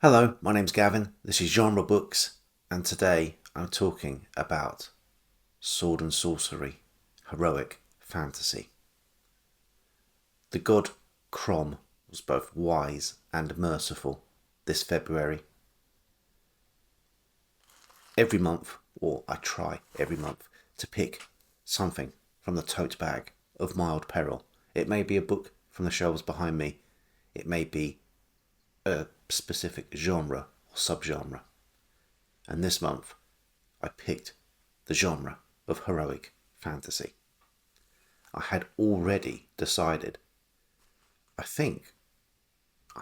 Hello, my name's Gavin, this is Genre Books, and today I'm talking about Sword and Sorcery, heroic fantasy. The god Crom was both wise and merciful this February. Every month, or I try every month, to pick something from the tote bag of mild peril. It may be a book from the shelves behind me, it may be a specific genre or subgenre. And this month I picked the genre of heroic fantasy. I had already decided, I think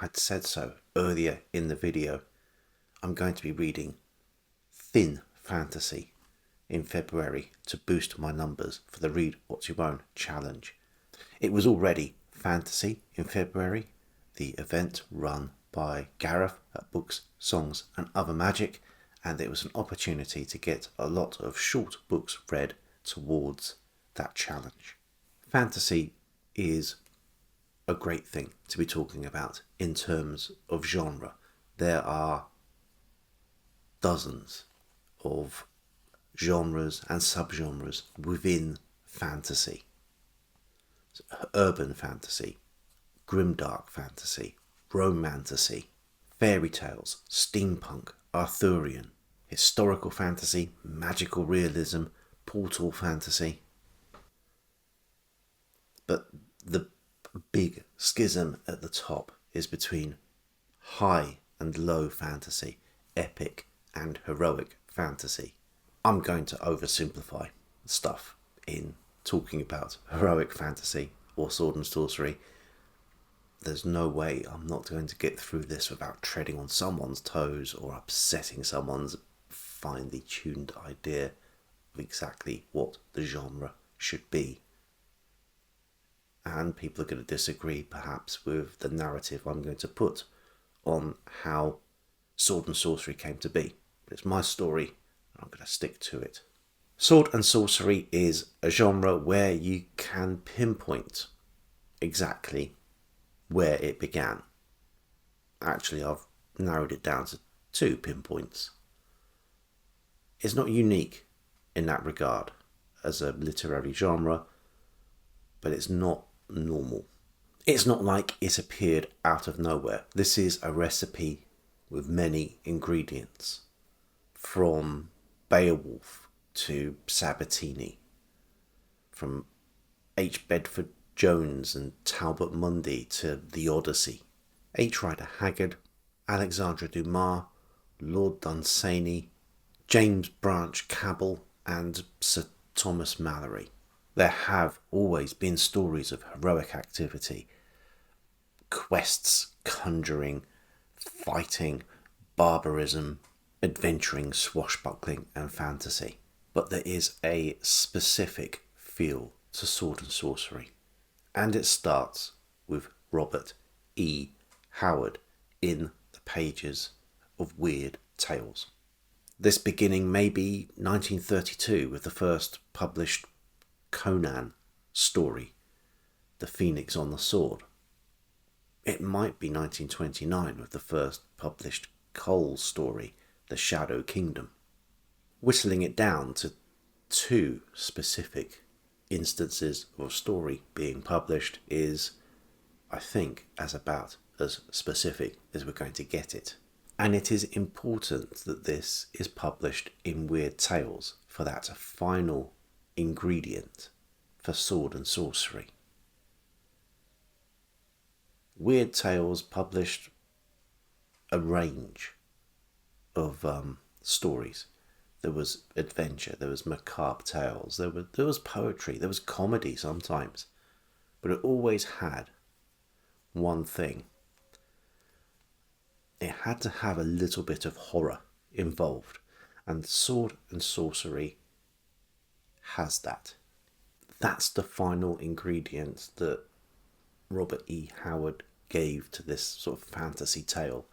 I'd said so earlier in the video, I'm going to be reading thin fantasy in February to boost my numbers for the Read What You Own challenge. It was already fantasy in February, the event run by Gareth at Books, Songs and Other Magic, and it was an opportunity to get a lot of short books read towards that challenge. Fantasy is a great thing to be talking about in terms of genre. There are dozens of genres and subgenres within fantasy. Urban fantasy, grimdark fantasy, romantasy, fairy tales, steampunk, Arthurian, historical fantasy, magical realism, portal fantasy. But the big schism at the top is between high and low fantasy, epic and heroic fantasy. I'm going to oversimplify stuff in talking about heroic fantasy or sword and sorcery. There's no way I'm not going to get through this without treading on someone's toes or upsetting someone's finely tuned idea of exactly what the genre should be. And people are going to disagree perhaps with the narrative I'm going to put on how sword and sorcery came to be. But it's my story and I'm going to stick to it. Sword and sorcery is a genre where you can pinpoint exactly where it began. Actually, I've narrowed it down to 2 pinpoints. It's not unique in that regard as a literary genre, but it's not normal. It's not like it appeared out of nowhere. This is a recipe with many ingredients, from Beowulf to Sabatini, from H. Bedford Jones and Talbot Mundy to The Odyssey, H. Rider Haggard, Alexandre Dumas, Lord Dunsany, James Branch Cabell and Sir Thomas Malory. There have always been stories of heroic activity, quests, conjuring, fighting, barbarism, adventuring, swashbuckling and fantasy. But there is a specific feel to sword and sorcery. And it starts with Robert E. Howard in the pages of Weird Tales. This beginning may be 1932 with the first published Conan story, The Phoenix on the Sword. It might be 1929 with the first published Cole story, The Shadow Kingdom. Whistling it down to 2 specific instances of a story being published is, I think, as specific as we're going to get it. And it is important that this is published in Weird Tales for that final ingredient for sword and sorcery. Weird Tales published a range of stories. There was adventure, there was macabre tales, there was poetry, there was comedy sometimes. But it always had one thing. It had to have a little bit of horror involved. And sword and sorcery has that. That's the final ingredient that Robert E. Howard gave to this sort of fantasy tale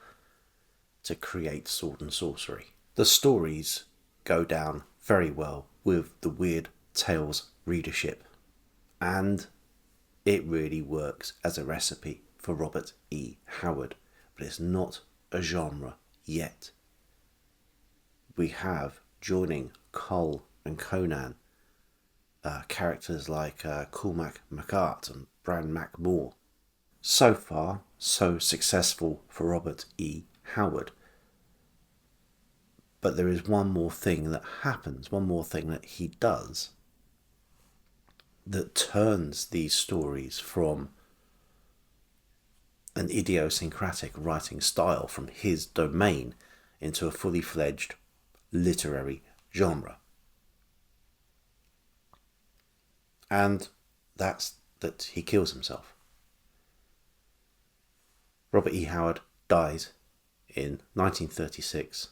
to create sword and sorcery. The stories go down very well with the Weird Tales readership, and it really works as a recipe for Robert E. Howard, but it's not a genre yet. We have, joining Cole and Conan, characters like Cormac MacArt and Bran MacMore. So far, so successful for Robert E. Howard. But there is one more thing that happens, one more thing that he does that turns these stories from an idiosyncratic writing style from his domain into a fully fledged literary genre. And that's that he kills himself. Robert E. Howard dies in 1936,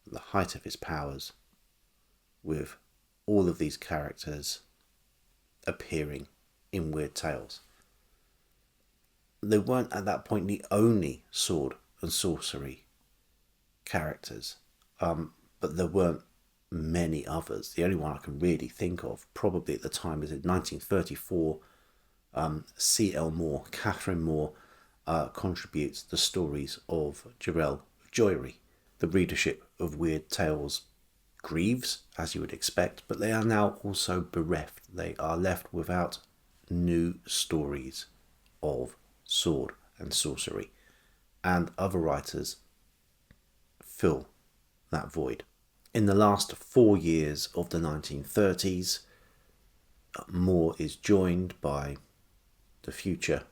at the height of his powers, with all of these characters appearing in Weird Tales. They weren't at that point the only sword and sorcery characters, but there weren't many others. The only one I can really think of, probably at the time, is in 1934. C.L. Moore, Catherine Moore, contributes the stories of Jarell Joyery. The readership of Weird Tales grieves, as you would expect, but they are now also bereft. They are left without new stories of sword and sorcery, and other writers fill that void. In the last 4 years of the 1930s, Moore is joined by the future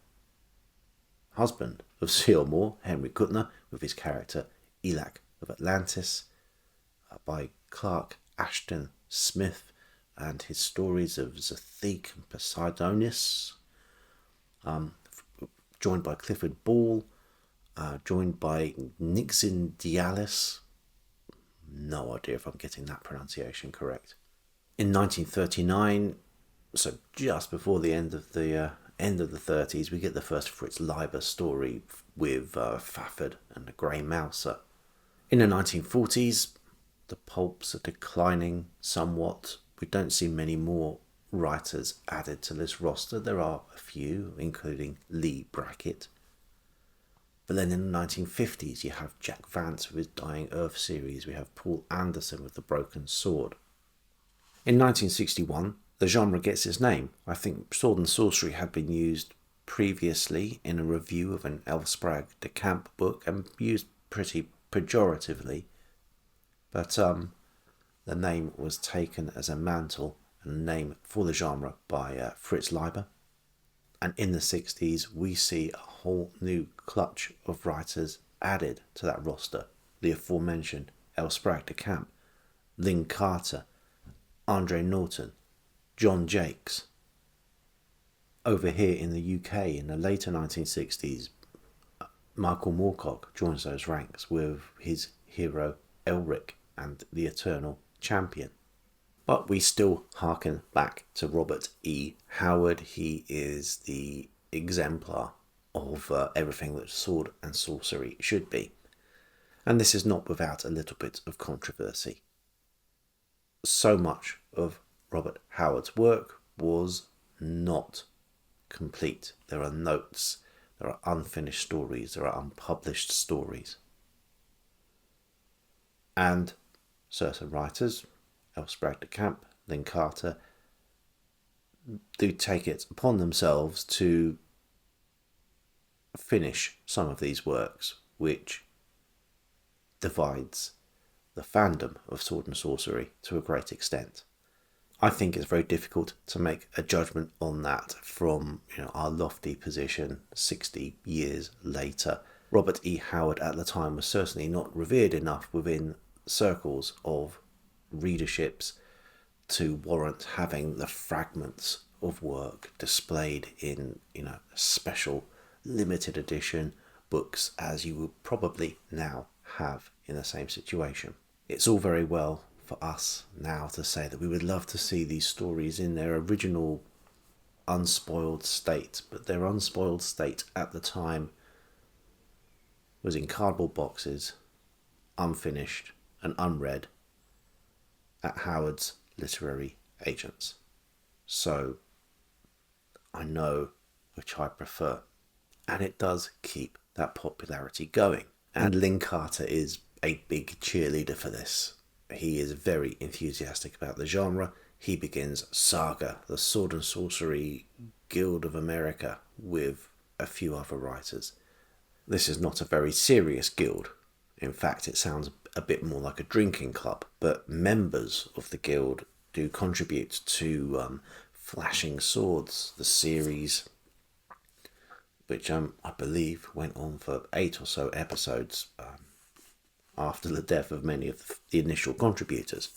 husband of C.L. Moore, Henry Kuttner, with his character Elac of Atlantis, by Clark Ashton Smith and his stories of Zathik and Poseidonis, joined by Clifford Ball, joined by Nixon Dialis. No idea if I'm getting that pronunciation correct. In 1939, so just before the end of the 30s, we get the first Fritz Leiber story with Fafford and the Grey Mouser. In the 1940s, the pulps are declining somewhat. We don't see many more writers added to this roster. There are a few, including Lee Brackett. But then in the 1950s, you have Jack Vance with his Dying Earth series. We have Paul Anderson with The Broken Sword. In 1961, the genre gets its name. I think Sword and Sorcery had been used previously in a review of an L. Sprague de Camp book and used pretty pejoratively. But the name was taken as a mantle and a name for the genre by Fritz Leiber. And in the 60s, we see a whole new clutch of writers added to that roster. The aforementioned L. Sprague de Camp, Lynn Carter, Andre Norton, John Jakes. Over here in the UK, in the later 1960s, Michael Moorcock joins those ranks with his hero Elric and the Eternal Champion. But we still harken back to Robert E. Howard. He is the exemplar of everything that sword and sorcery should be. And this is not without a little bit of controversy. So much of Robert Howard's work was not complete. There are notes, there are unfinished stories, there are unpublished stories. And certain writers, L. Sprague de Camp, Lynn Carter, do take it upon themselves to finish some of these works, which divides the fandom of sword and sorcery to a great extent. I think it's very difficult to make a judgment on that from our lofty position 60 years later. Robert E. Howard at the time was certainly not revered enough within circles of readerships to warrant having the fragments of work displayed in special limited edition books as you would probably now have in the same situation. It's all very well for us now to say that we would love to see these stories in their original unspoiled state, but their unspoiled state at the time was in cardboard boxes, unfinished and unread, at Howard's literary agents. So I know which I prefer, and it does keep that popularity going. And Lynn Carter is a big cheerleader for this. He is very enthusiastic about the genre. He begins Saga, the Sword and Sorcery Guild of America, with a few other writers. This is not a very serious guild. In fact, it sounds a bit more like a drinking club, but members of the guild do contribute to Flashing Swords, the series, which I believe went on for 8 or so episodes after the death of many of the initial contributors.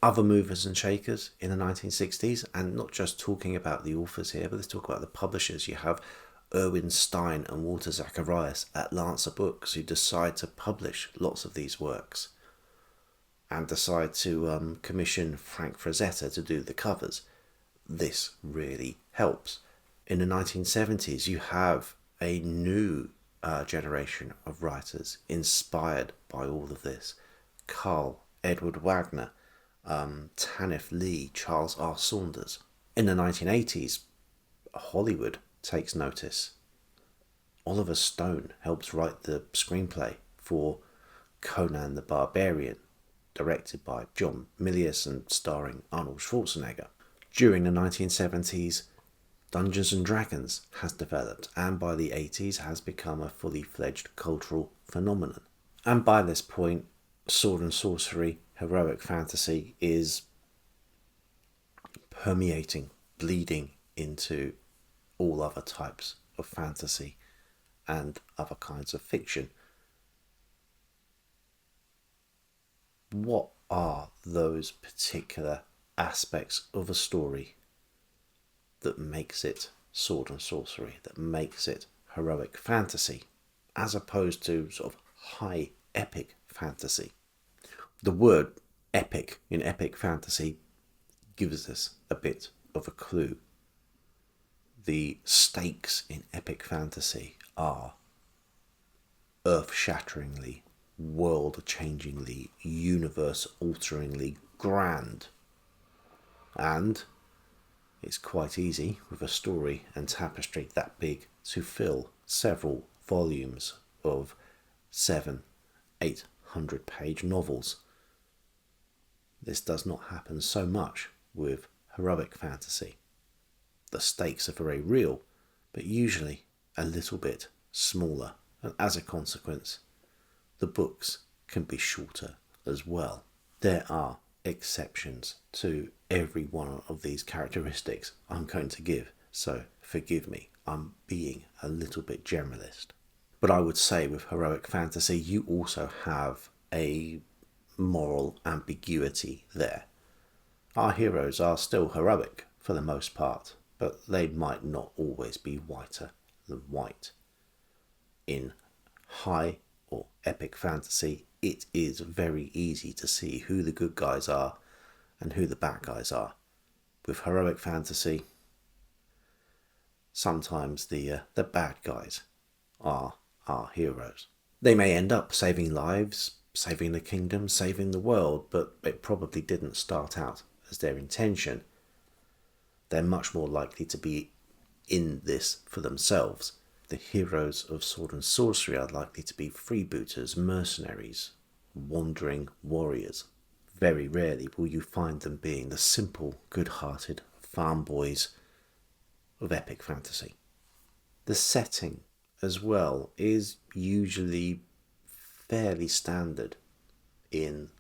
Other movers and shakers in the 1960s, and not just talking about the authors here, but let's talk about the publishers. You have Erwin Stein and Walter Zacharias at Lancer Books, who decide to publish lots of these works and decide to commission Frank Frazetta to do the covers. This really helps. In the 1970s, you have a new generation of writers inspired by all of this. Carl Edward Wagner, Tanith Lee, Charles R. Saunders. In the 1980s, Hollywood takes notice. Oliver Stone helps write the screenplay for Conan the Barbarian, directed by John Milius and starring Arnold Schwarzenegger. During the 1970s, Dungeons and Dragons has developed, and by the 80s has become a fully fledged cultural phenomenon. And by this point, sword and sorcery, heroic fantasy is permeating, bleeding into all other types of fantasy and other kinds of fiction. What are those particular aspects of a story that makes it sword and sorcery, that makes it heroic fantasy, as opposed to sort of high epic fantasy? The word epic in epic fantasy gives us a bit of a clue. The stakes in epic fantasy are earth-shatteringly, world-changingly, universe-alteringly grand. And it's quite easy with a story and tapestry that big to fill several volumes of 700-800 page novels. This does not happen so much with heroic fantasy. The stakes are very real, but usually a little bit smaller, and as a consequence, the books can be shorter as well. There are exceptions to every one of these characteristics I'm going to give, so forgive me, I'm being a little bit generalist. But I would say with heroic fantasy, you also have a moral ambiguity there. Our heroes are still heroic for the most part, but they might not always be whiter than white. In high or epic fantasy, it is very easy to see who the good guys are and who the bad guys are. With heroic fantasy, sometimes the bad guys are our heroes. They may end up saving lives, saving the kingdom, saving the world, but it probably didn't start out as their intention. They're much more likely to be in this for themselves. The heroes of sword and sorcery are likely to be freebooters, mercenaries, wandering warriors. Very rarely will you find them being the simple, good-hearted farm boys of epic fantasy. The setting as well is usually fairly standard in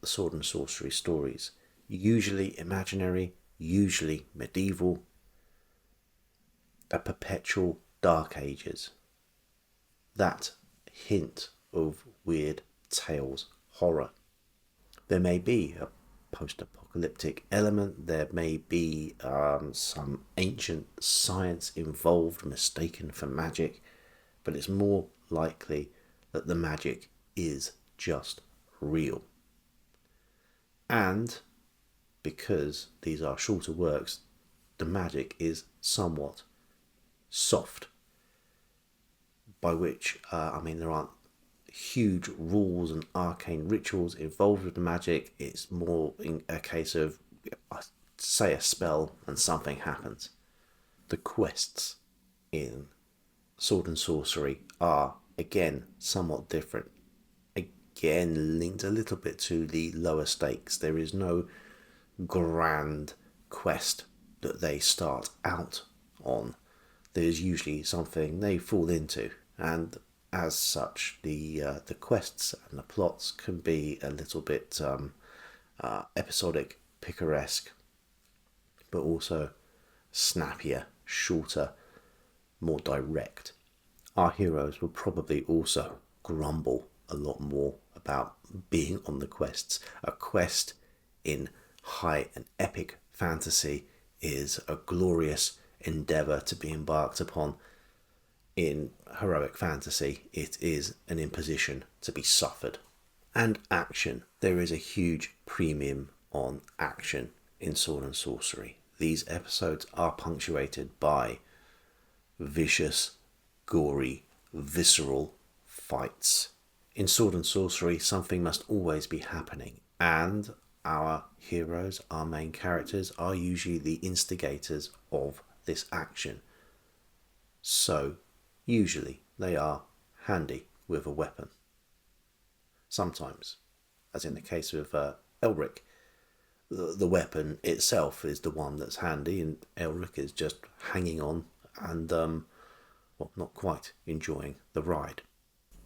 sword and sorcery stories. Usually imaginary, usually medieval, a perpetual Dark Ages. That hint of weird tales, horror. There may be a post-apocalyptic element, there may be some ancient science involved, mistaken for magic, but it's more likely that the magic is just real. And because these are shorter works, the magic is somewhat soft, by which there aren't huge rules and arcane rituals involved with the magic. It's more in a case of say a spell and something happens. The quests in sword and sorcery are again, somewhat different. Again, linked a little bit to the lower stakes. There is no grand quest that they start out on. There's usually something they fall into, and as such, the quests and the plots can be a little bit episodic, picaresque, but also snappier, shorter, more direct. Our heroes will probably also grumble a lot more about being on the quests. A quest in high and epic fantasy is a glorious endeavour to be embarked upon. In heroic fantasy, it is an imposition to be suffered. And action. There is a huge premium on action in Sword and Sorcery. These episodes are punctuated by vicious, gory, visceral fights. In Sword and Sorcery, something must always be happening, and our heroes, our main characters, are usually the instigators of this action. So, usually, they are handy with a weapon. Sometimes, as in the case of Elric, the weapon itself is the one that's handy, and Elric is just hanging on and, not quite enjoying the ride.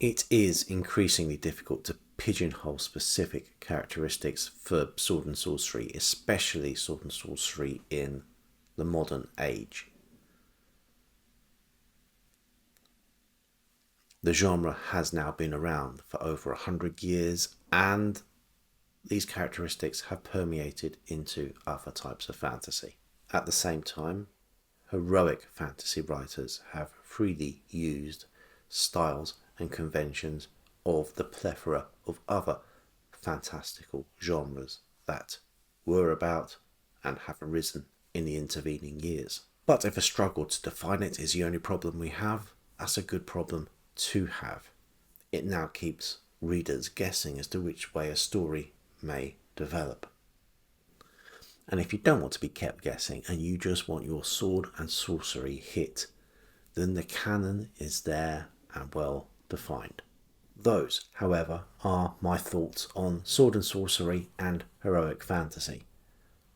It is increasingly difficult to pigeonhole specific characteristics for Sword and Sorcery, especially Sword and Sorcery in the modern age. The genre has now been around for over 100 years, and these characteristics have permeated into other types of fantasy. At the same time, heroic fantasy writers have freely used styles and conventions of the plethora of other fantastical genres that were about and have arisen in the intervening years. But if a struggle to define it is the only problem we have, that's a good problem to have. It now keeps readers guessing as to which way a story may develop. And if you don't want to be kept guessing and you just want your Sword and Sorcery hit, then the canon is there and well defined. Those, however, are my thoughts on Sword and Sorcery and heroic fantasy.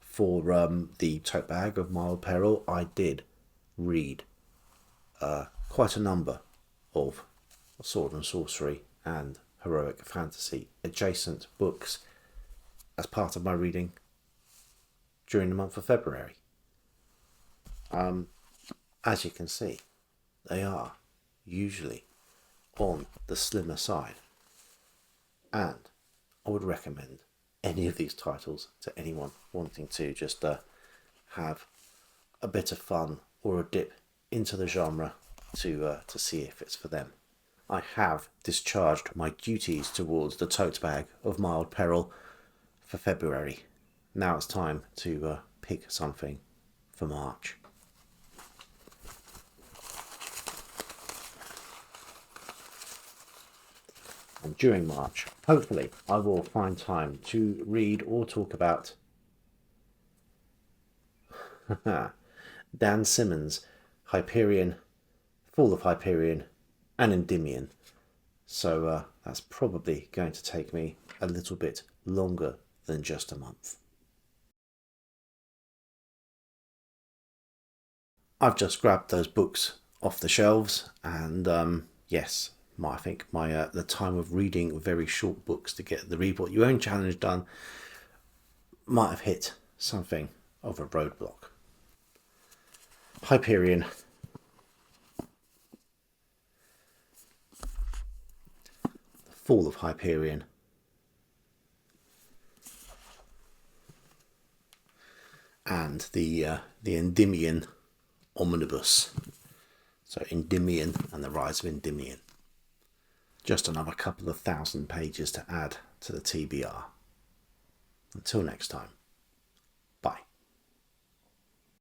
For the tote bag of Mild Peril, I did read quite a number of Sword and Sorcery and heroic fantasy adjacent books as part of my reading during the month of February. As you can see, they are usually on the slimmer side, and I would recommend any of these titles to anyone wanting to just have a bit of fun or a dip into the genre to see if it's for them. I have discharged my duties towards the tote bag of Mild Peril for February. Now it's time to pick something for March. And during March, hopefully, I will find time to read or talk about Dan Simmons' Hyperion, Fall of Hyperion, and Endymion. So that's probably going to take me a little bit longer than just a month. I've just grabbed those books off the shelves, and yes, I think my the time of reading very short books to get the Read What You Own challenge done might have hit something of a roadblock. Hyperion. The Fall of Hyperion. And the Endymion omnibus. So Endymion and the Rise of Endymion. Just another couple of thousand pages to add to the TBR. Until next time.